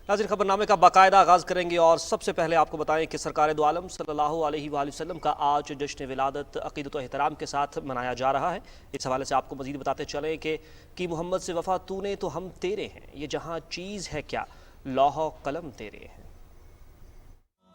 नाज़रीन, खबरनामे का बाकायदा आगाज़ करेंगे और सबसे पहले आपको बताएं कि सरकार दो आलम सल्लल्लाहु अलैहि वसल्लम का आज जश्न विलादत अक़ीदत व एहतराम के साथ मनाया जा रहा है। इस हवाले से आपको मज़ीद बताते चलें कि मोहम्मद से वफ़ा तूने तो हम तेरे हैं, ये जहाँ चीज़ है क्या लौह कलम तेरे हैं।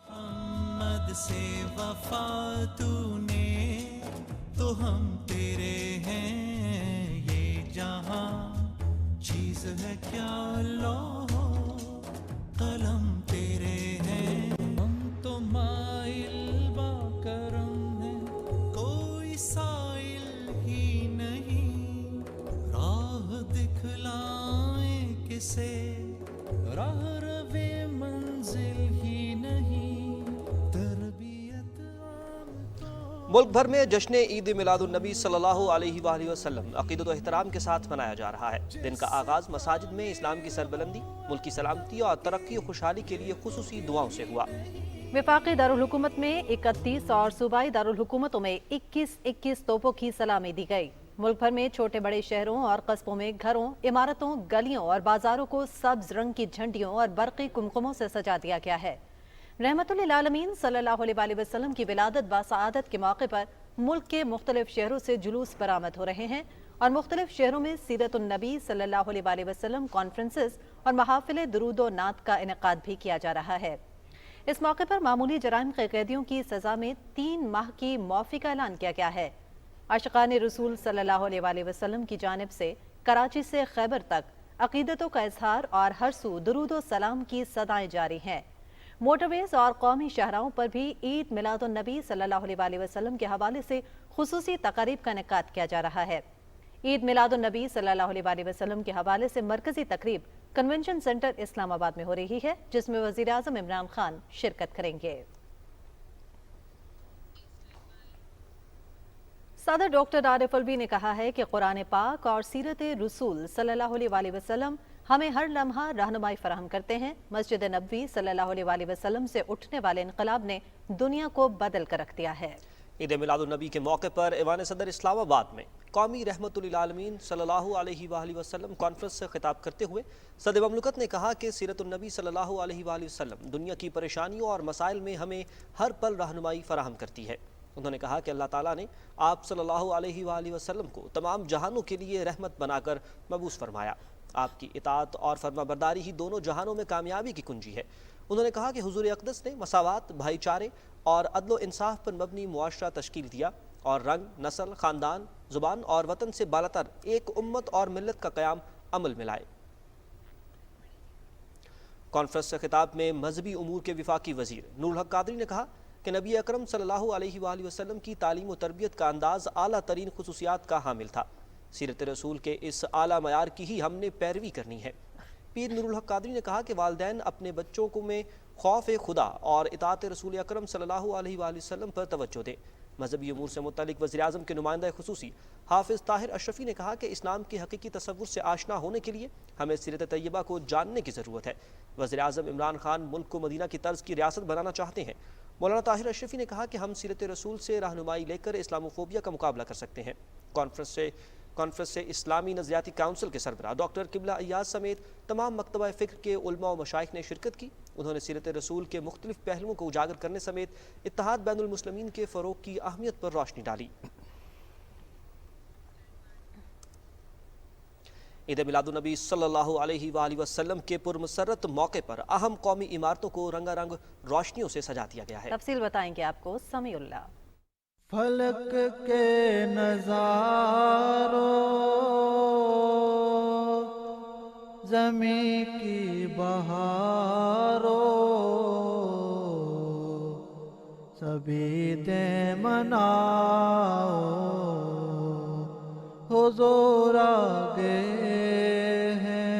मोहम्मद से वफ़ा तूने तो हम तेरे हैं, ये जहाँ चीज़ है क्या लौह कलम तेरे हैं। हम तो माइल बा करम है, कोई साइल ही नहीं, राह दिखलाए किसे, राह रवे मंजिल ही नहीं, तरबियत आम तो। मुल्क भर में जश्न ईद मिलादुन नबी सल्लल्लाहु अलैहि वसल्लम अक़ीदत व एहतराम के साथ मनाया जा रहा है। दिन का आगाज़ मसाजिद में इस्लाम की सरबलंदी, मुल्क की सलामती और तरक्की और खुशहाली के लिए खुसूसी दुआओं से हुआ। वफाकी दारुल हुकूमत में 31 और सूबाई दारुल हुकूमतों में 21 तोपों की सलामी दी गई। मुल्क भर में छोटे बड़े शहरों और कस्बों में घरों, इमारतों, गलियों और बाजारों को सब्ज रंग की झंडियों और बरक़ी कुमकुमों से सजा दिया गया है। रहमतुल्लिल आलमीन सल्लल्लाहु अलैहि वसल्लम की विलादत बासआदत के मौके पर मुल्क के मुख्तलिफ शहरों से जुलूस बरामद हो रहे हैं और मुख्तलिफ शहरों में सीरतुन नबी सल्लल्लाहु अलैहि वसल्लम कॉन्फ्रेंसेस और महाफिल दुरूद व नात का इनेकाद भी किया जा रहा है। इस मौके पर मामूली जराइम के कैदियों की सजा में 3 माह की मौफ़ी का ऐलान किया गया है। आशिकान रसूल सल्लल्लाहु अलैहि वसल्लम की जानिब से कराची से खैबर तक अक़ीदतों का इजहार और हर सू दुरूद व सलाम की सदाएं जारी हैं। मोटरवेज और कौमी शाहराहों पर भी ईद मिलादुन नबी सल्लल्लाहु अलैहि वसल्लम के हवाले से खुसूसी तकारीब का इनेकाद किया जा रहा है। ईद मिलादुन नबी सल्लल्लाहु अलैहि वसल्लम के हवाले से मरकजी तकरीब कन्वेंशन सेंटर इस्लामाबाद में हो रही है, जिसमें वज़ीर आज़म इमरान खान शिरकत करेंगे। सदर डॉक्टर आरिफ अलवी ने कहा है कि कुरान पाक और सीरत रसूल सल्लल्लाहु अलैहि वसल्लम हमें हर लम्हा रहनुमाई फराहम करते हैं। मस्जिद नबवी सल्लल्लाहु अलैहि वसल्लम से उठने वाले इनकलाब ने दुनिया को बदल कर रख दिया है। ईद मिलादुन नबी के मौके पर ऐवान सदर इस्लामाबाद में कौमी रहमतुल्लिल आलमीन सल्लल्लाहु अलैहि वसल्लम कॉन्फ्रेंस से खिताब करते हुए सदर ममलकत ने कहा कि सीरतुन नबी सल्लल्लाहु अलैहि वसल्लम दुनिया की परेशानियों और मसाइल में हमें हर पल रहनुमाई फराहम करती है। उन्होंने कहा कि अल्लाह ताला ने आप सल्लल्लाहु अलैहि वसल्लम को तमाम जहानों के लिए रहमत बनाकर मबूस फरमाया। आपकी इताअत और फर्माबरदारी ही दोनों जहानों में कामयाबी की कुंजी है। उन्होंने कहा कि हुजूर अक़दस ने मसावात, भाईचारे और अदल इंसाफ पर मबनी मुआशरा तश्कील दिया और रंग, नस्ल, ख़ानदान, ज़ुबान और वतन से बालातर एक उम्मत और मिल्लत का क़याम अमल में लाए। कॉन्फ्रेंस से खिताब में मजहबी उमूर के विफाकी वज़ीर नूरुल हक कादरी ने कहा कि नबी अकरम सल्लल्लाहु अलैहि वसल्लम की तालीम व तरबियत का अंदाज़ आला तरीन खुसूसियात का हामिल था। सीरत रसूल के इस आला मयार की ही हमने पैरवी करनी है। पीर नूरुल हक कादरी ने कहा कि वालिदैन अपने बच्चों को में खौफ खुदा और इताअत रसूल अकरम सल्लल्लाहु अलैहि वसल्लम पर तवज्जो दें। मजहबी उमूर से मुतल्लिक वज़ीर आज़म के नुमाइंदा खुसूसी हाफिज़ ताहिर अशरफी ने कहा कि इस्लाम के हकीकी तसव्वुर से आशना होने के लिए हमें सीरत तैयबा को जानने की ज़रूरत है। वज़ीर आज़म इमरान खान मुल्क को मदीना की तर्ज की रियासत बनाना चाहते हैं। मौलाना ताहिर अशरफी ने कहा कि हम सीरत रसूल से रहनुमाई लेकर इस्लामोफोबिया का मुकाबला कर सकते हैं। कॉन्फ्रेंस से इस्लामी नज़रियाती काउंसिल के सरबराह डॉक्टर किबला अय्याज समेत तमाम मकतबा फ़िक्र के उलमा व मशाइख ने शिरकत की। उन्होंने सीरत रसूल के मुख्तलिफ पहलुओं को उजागर करने समेत इत्तेहाद बैनुल मुस्लिमीन के फ़रोग़ की अहमियत पर रोशनी डाली। ईद मिलादुन नबी सल्लल्लाहु अलैहि वसल्लम के पुरमसरत मौके पर अहम कौमी इमारतों को रंगारंग रोशनियों से सजा दिया गया है। तफसील बताएंगे आपको समीउल्लाह। फलक के नज़ारों, ज़मीं की बहारों, सभी दे मनाओ, हुज़ूर आ गए हैं।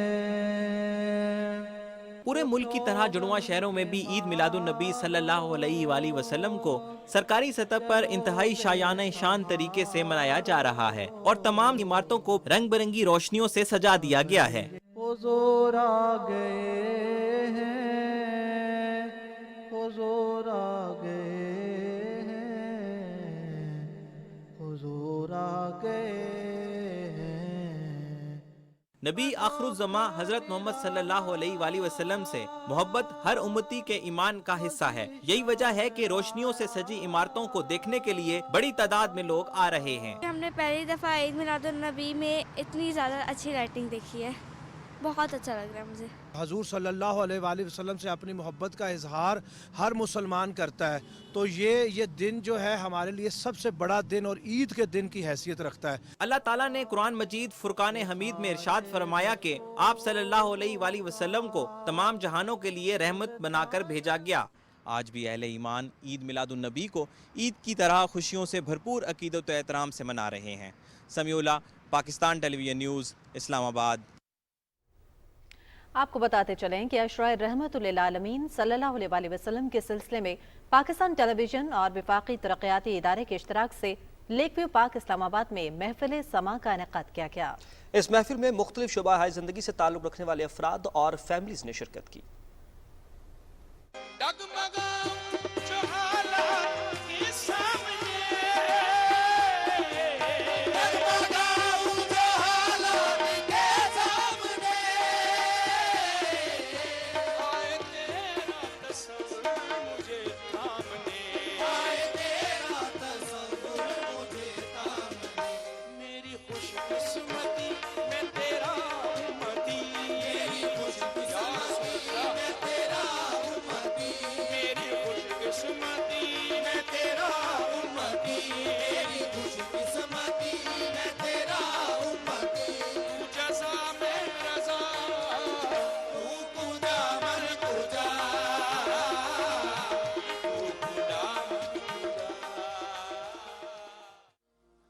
पूरे मुल्क की तरह जुड़वा शहरों में भी ईद मिलादुन नबी सल्लल्लाहु अलैहि वसल्लम को सरकारी सतह पर इंतहाई शायाना शान तरीके से मनाया जा रहा है और तमाम इमारतों को रंग बिरंगी रोशनियों से सजा दिया गया है। हुज़ूर आ गए हैं, हुज़ूर आ गए हैं, हुज़ूर आ गए हैं। नबी आखिरुज़्ज़मा हजरत मोहम्मद सल्लल्लाहु अलैहि वसल्लम से मोहब्बत हर उम्मती के ईमान का हिस्सा है। यही वजह है कि रोशनियों से सजी इमारतों को देखने के लिए बड़ी तादाद में लोग आ रहे हैं। हमने पहली दफ़ा ईद मिलादुन्नबी में इतनी ज़्यादा अच्छी लाइटिंग देखी है, बहुत अच्छा लग रहा है मुझे। हजूर सल्लल्लाहु अलैहि वसल्लम से अपनी मोहब्बत का इजहार हर मुसलमान करता है, तो ये दिन जो है हमारे लिए सबसे बड़ा दिन और ईद के दिन की हैसियत रखता है। अल्लाह ताला ने कुरान मजीद फुरकान हमीद में इरशाद फरमाया कि आप सल्लल्लाहु अलैहि वसल्लम को तमाम जहानों के लिए रहमत बनाकर भेजा गया। आज भी अहले ईमान ईद मिलादुन्नबी को ईद की तरह खुशियों से भरपूर अकीदत व एहतराम से मना रहे हैं। Samiullah, Pakistan television news, Islamabad. आपको बताते चलें कि अशराए रहमतुल्लिल आलमीन सल्लल्लाहु अलैहि वसल्लम के सिलसिले में पाकिस्तान टेलीविजन और वफाकी तरक्याती इदारे के इश्तराक से लेक व्यू पार्क इस्लामाबाद में महफिल समा का इनेकाद किया गया। इस महफिल में मुख्तलिफ शुबा हाय जिंदगी से ताल्लुक़ रखने वाले अफराद और फैमिलीज ने शिरकत की।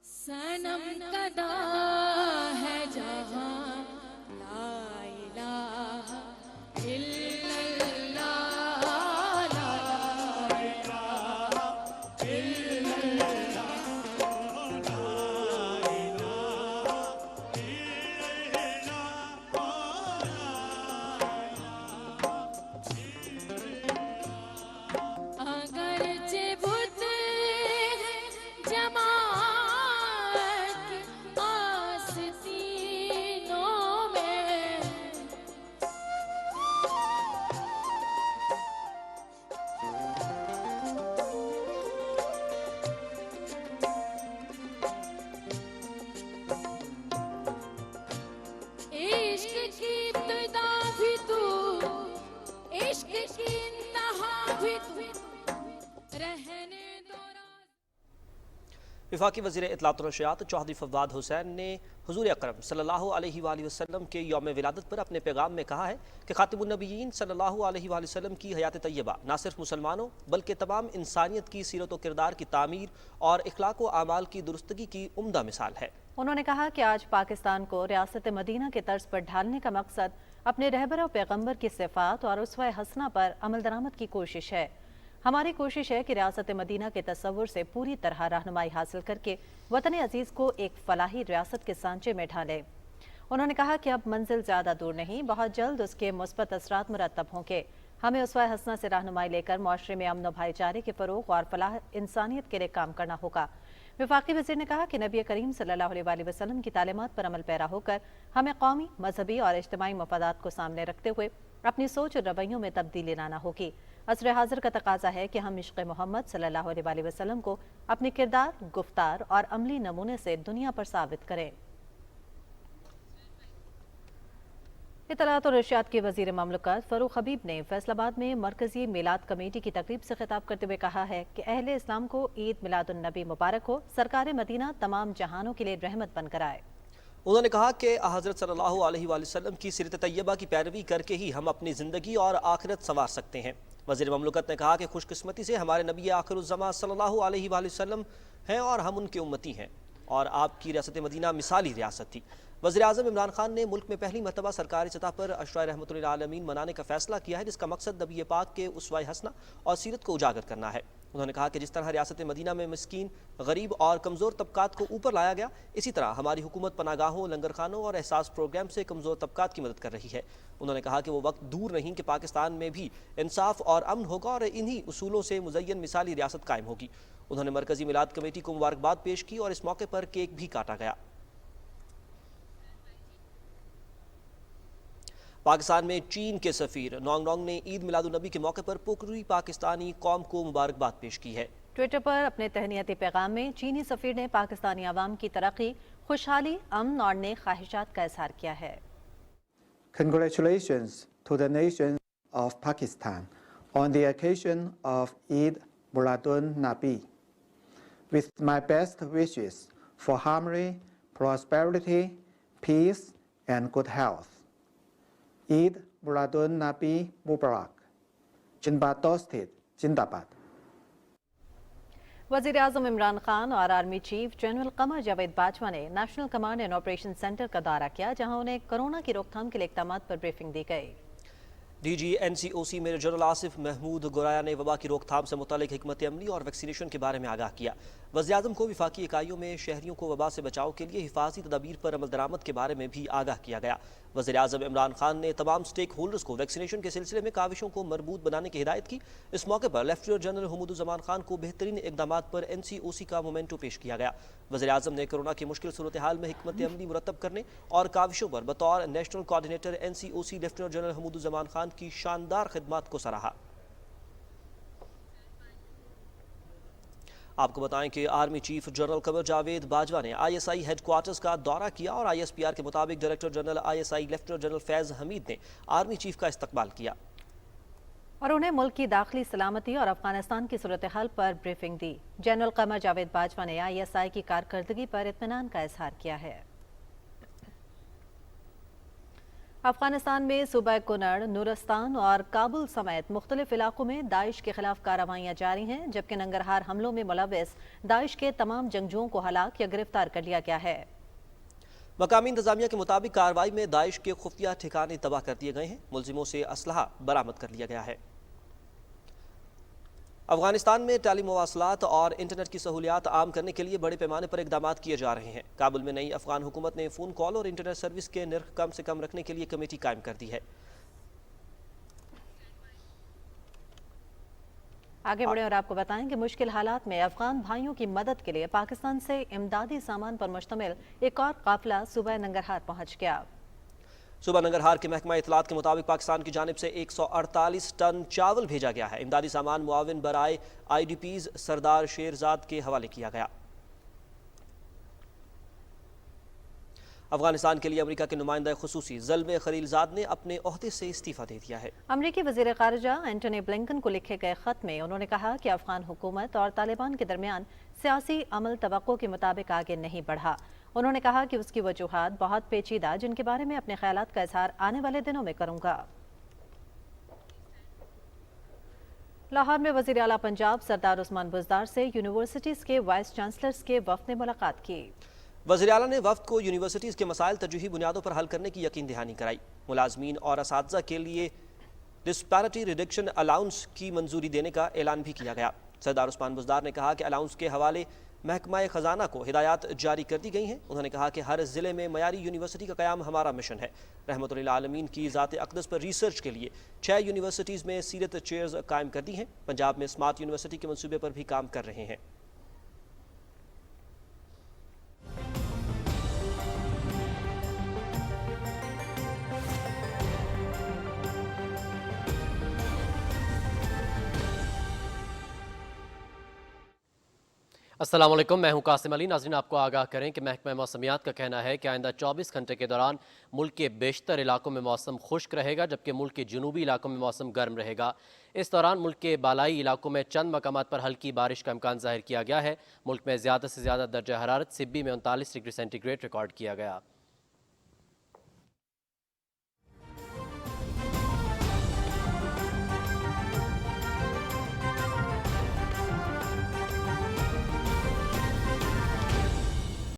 सनम कदा है जहां ला इलाहा इल्लल्लाह, ला इलाहा इल्लल्लाह, ला इलाहा इल्लल्लाह। अगरचे बुत जमा वफाकी वज़ीर इत्तलात और नशरियात चौधरी फवाद हुसैन ने हुजूर अकरम सल्लल्लाहु अलैहि वसल्लम के यौम विलादत पर अपने पैगाम में कहा है कि खातिमुन्नबिय्यीन सल्लल्लाहु अलैहि वसल्लम की हयात तय्यबा न सिर्फ मुसलमानों बल्कि तमाम इंसानियत की सीरत व किरदार की तामीर और इखलाक व आमाल की दुरुस्तगी की उम्दा मिसाल है। उन्होंने कहा कि आज पाकिस्तान को रियासत मदीना के तर्ज पर ढालने का मकसद अपने रहबर और पैगम्बर की सिफात और उसवा हसना पर अमल दरामद की कोशिश है। हमारी कोशिश है कि रियासत मदीना के तस्वुर से पूरी तरह रहनुमाई हासिल करके वतन अजीज को एक फलाही रियासत के सांचे में ढालें। उन्होंने कहा कि अब मंजिल ज़्यादा दूर नहीं, बहुत जल्द उसके मुस्बत असरात मुरतब होंगे। हमें उसवा हसना से रहनुमाई लेकर मुआशरे में अमन व भाईचारे के फ़रोग़ और फलाह इंसानियत के लिए काम करना होगा। वफाकी वज़ीर ने कहा कि नबी करीम सल्लल्लाहु अलैहि वसल्लम की तालीमात पर अमल पैरा होकर हमें कौमी, मजहबी और इज्तिमाई मफादात को सामने रखते हुए अपनी सोच और रवैयों में तब्दीली लाना होगी। असर हाजिर का तकाजा है कि हम इश्क़ मोहम्मद सल्लल्लाहु अलैहि वसल्लम को अपने किरदार, गुफ्तार और अमली नमूने से दुनिया पर साबित करें। इत्तलात और इरशाद के वज़ीर ममलकत फ़रूख हबीब ने फैसलाबाद में मरकज़ी मिलाद कमेटी की तकरीब से खिताब करते हुए कहा है कि अहले इस्लाम को ईद मिलादुन्नबी मुबारक हो। सरकार मदीना तमाम जहानों के लिए रहमत बनकर आए। उन्होंने कहा कि हज़रत सल्लल्लाहु अलैहि वसल्लम की सीरत तैयबा की पैरवी करके ही हम अपनी ज़िंदगी और आखिरत संवार सकते हैं। वज़ीर ममलकत ने कहा कि खुशकिस्मती से हमारे नबी आखिरुज़्ज़मा सल्लल्लाहु अलैहि वसल्लम हैं और हम उनके उम्मती हैं और आपकी रियासत मदीना मिसाली रियासत थी। वज़ीर आज़म इमरान खान ने मुल्क में पहली मरतबा सरकारी सतह पर अशराए रहमतुल्लिल आलमीन मनाने का फैसला किया है, जिसका मकसद नबी पाक के उसवा हसना और सीरत को उजागर करना है। उन्होंने कहा कि जिस तरह रियासत मदीना में मिस्कीन, गरीब और कमज़ोर तबकात को ऊपर लाया गया, इसी तरह हमारी हुकूमत पनागाहों, लंगर खानों और एहसास प्रोग्राम से कमज़ोर तबकात की मदद कर रही है। उन्होंने कहा कि वो वक्त दूर नहीं कि पाकिस्तान में भी इंसाफ और अमन होगा और इन्हीं उसूलों से मुज़य्यन मिसाली रियासत कायम होगी। उन्होंने मरकज़ी मिलाद कमेटी को मुबारकबाद पेश की और इस मौके पर केक भी काटा गया। पाकिस्तान में चीन के सफीर नोंगनोंग ने ईद मिलादुन्नबी के मौके पर पूरी पाकिस्तानी कौम को मुबारकबाद पेश की है। ट्विटर पर अपने तहनीती पैगाम में चीनी सफीर ने पाकिस्तानी आवाम की तरक्की, खुशहाली, अमन और नेक ख्वाहिशात का इजहार किया है। Congratulations to the nation of Pakistan on the occasion of Eid Miladun Nabi. With my best wishes for harmony, prosperity, peace, and good health. Eid Miladun Nabi Mubarak. Jinbad Dostit, Jindabad. वज़ीर आज़म इमरान खान और army chief general Qamar Javed Bajwa ने national command and operation centre का दौरा किया, जहां उन्हें corona की रोकथाम के लिए इक़दामात पर ब्रीफिंग दी गई। DG NCOC major general Asif Mahmood Goraya ने वबा की रोकथाम से मुतालिक हिकमत अमली और वैक्सीनेशन के बारे में आगाह किया। वज़ीर-ए-आज़म को वफाकी इकाइयों में शहरियों को वबा से बचाव के लिए हिफाजी तदाबीर पर अमल दरामद के बारे में भी आगाह किया गया। वज़ीर-ए-आज़म इमरान खान ने तमाम स्टेक होल्डर्स को वैक्सीनेशन के सिलसिले में काविशों को मरबूत बनाने की हिदायत की। इस मौके पर लेफ्टिनेंट जनरल हमुदुज़्ज़मान खान को बेहतरीन इक़दामात पर NCOC का मोमेंटो पेश किया गया। वज़ीर-ए-आज़म ने कोरोना की मुश्किल सूरत हाल में हिकमत अमली मुरतब करने और काविशों पर बतौर national coordinator NCOC lieutenant general Hamooduzzaman Khan की शानदार खिदमत को सराहा। आपको बताएं कि army chief general Qamar Javed Bajwa ने ISI हेडक्वार्टर्स का दौरा किया और ISPR के मुताबिक director general ISI lieutenant general Faiz Hameed ने आर्मी चीफ का इस्तकबाल किया और उन्हें मुल्क की दाखिली सलामती और अफगानिस्तान की सूरत हाल पर ब्रीफिंग दी। जनरल कमर जावेद बाजवा ने ISI की कारकर्दगी पर इत्मीनान का इजहार किया है। अफगानिस्तान में सूबा कुनड़, नूरस्तान और काबुल समेत मुख्तलिफ इलाकों में दाइश के खिलाफ कार्रवाइयाँ जारी हैं, जबकि नंगरहार हमलों में मुलव्विस दाइश के तमाम जंगजुओं को हलाक या गिरफ्तार कर लिया गया है। मकामी इंतजामिया के मुताबिक कार्रवाई में दाइश के खुफिया ठिकाने तबाह कर दिए गए हैं। मुलजिमों से असलहा बरामद कर लिया गया है। अफगानिस्तान में टेली मवासलात और इंटरनेट की सहूलियात आम करने के लिए बड़े पैमाने पर इक़दामात किए जा रहे हैं। काबुल में नई अफगान हुकूमत ने फ़ोन कॉल और इंटरनेट सर्विस के निर्ख कम से कम रखने के लिए कमेटी कायम कर दी है। आगे बढ़े और आपको बताएं कि मुश्किल हालात में अफगान भाइयों की मदद के लिए पाकिस्तान से इमदादी सामान पर मुश्तमिल एक और काफिला सूबा नंगरहार पहुंच गया। सूबा नंगरहार के महकमा इत्तलात के मुताबिक पाकिस्तान की जानिब से 148 टन चावल भेजा गया है। इमदादी सामान मुआविन बराए IDPs सरदार शेरजाद के हवाले किया गया। अफगानिस्तान के लिए अमेरिका के नुमाइंदा खुसूसी ज़ल्मे खलीलजाद ने अपने ओहदे से इस्तीफा दे दिया है। अमेरिकी वज़ीर ख़ारिजा एंटनी ब्लिंकन को लिखे गए खत में उन्होंने कहा कि अफगान हुकूमत और तालिबान के दरमियान सियासी अमल तवक्को के मुताबिक आगे नहीं बढ़ा। उन्होंने कहा कि उसकी वजूहात बहुत पेचीदा, जिनके बारे में अपने ख्यालात का इजहार आने वाले दिनों में करूंगा। लाहौर में वज़ीर आला पंजाब सरदार उस्मान बुज़दार से यूनिवर्सिटीज़ के वाइस चांसलर्स के वफ़द ने मुलाकात की। वज़ीर आला ने वफ़द को यूनिवर्सिटीज़ के मसाइल तरजीही बुनियादों पर हल करने की यकीन दहानी कराई। मुलाजमीन और असातिज़ा के लिए डिस्पैरिटी रिडक्शन अलाउंस की मंजूरी देने का ऐलान भी किया गया। सरदार उस्मान बुज़दार ने कहा कि अलाउंस के हवाले महकमा खजाना को हिदायत जारी कर दी गई हैं। उन्होंने कहा कि हर ज़िले में मयारी यूनिवर्सिटी का क़याम हमारा मिशन है। रहमतुल्लिल आलमीन की ज़ात अक़दस पर रिसर्च के लिए 6 यूनिवर्सिटीज़ में सीरत चेयर्स कायम कर दी हैं। पंजाब में स्मार्ट यूनिवर्सिटी के मंसूबे पर भी काम कर रहे हैं। अस्सलाम वालेकुम, मैं हूं कासिम अली। नाज़रीन, आपको आगाह करें कि महकमा मौसमियात का कहना है कि आइंदा 24 घंटे के दौरान मुल्क के बेशतर इलाकों में मौसम खुश्क रहेगा, जबकि मुल्क के जनूबी इलाकों में मौसम गर्म रहेगा। इस दौरान मुल्क के बालाई इलाकों में चंद मकामात पर हल्की बारिश का इम्कान ज़ाहिर किया गया है। मुल्क में ज़्यादा से ज़्यादा दर्जा हरारत सिब्बी में 39 डिग्री सेंटीग्रेड रिकॉर्ड किया गया।